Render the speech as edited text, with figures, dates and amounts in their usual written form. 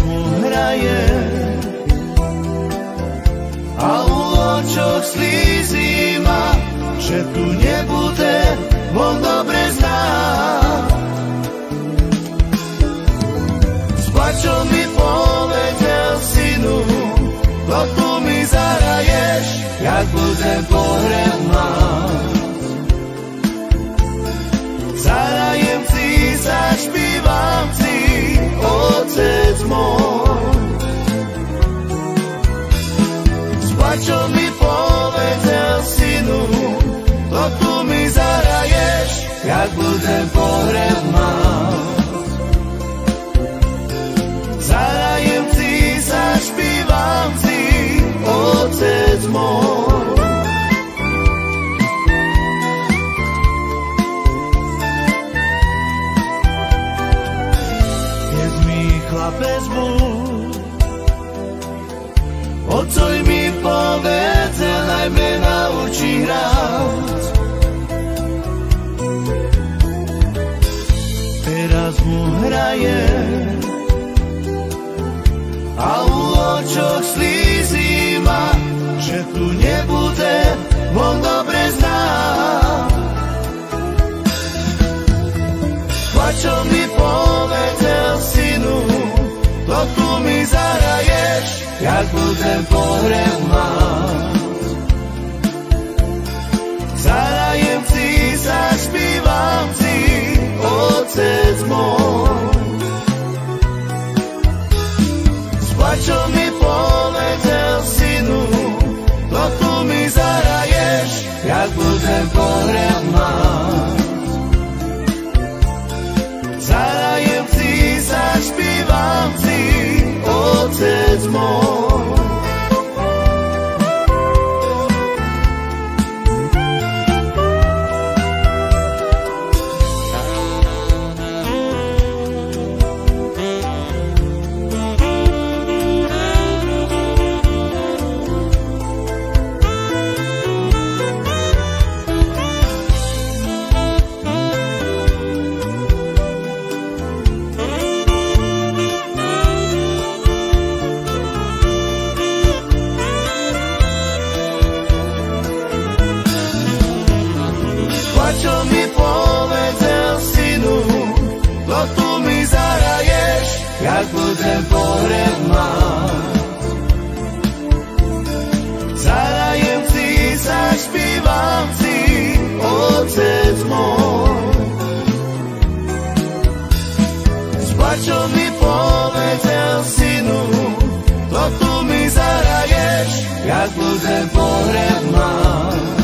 mu hraje a u očoch slízí ma, že tu nebude, on dobre zná. S plačom mi povedal, synu, to tu mi zahraješ, jak budem pohreb mať. Zahrajem si, zašpívam si, otec môj. S plačom mi povedal, synu, to tu mi zahraješ, jak budem pohreb mať. Zahrajem si, zašpívam si, otec môj. Keď mi chlapec bol, otcoj mi povedal, najmä naučí hrať. Teraz mu hraje a u očoch slízí ma, že tu nebude, on dobre zná. Plačom mi povedal, synu, to tu mi zahraješ, jak budem pohreb mať. Zahrajem si, zašpívam si, otec môj. S plačom mi povedal, synu, to tu mi zahraješ, jak budem pohreb mať. Zahrajem si, zašpívam si, otec môj. Čo mi povedal, synu, to tu mi zahraješ, jak budem pohreb mať. Zahrajem si, zašpívam si, otec môj. S plačom mi povedal, synu, to tu mi zahraješ, jak budem pohreb mať.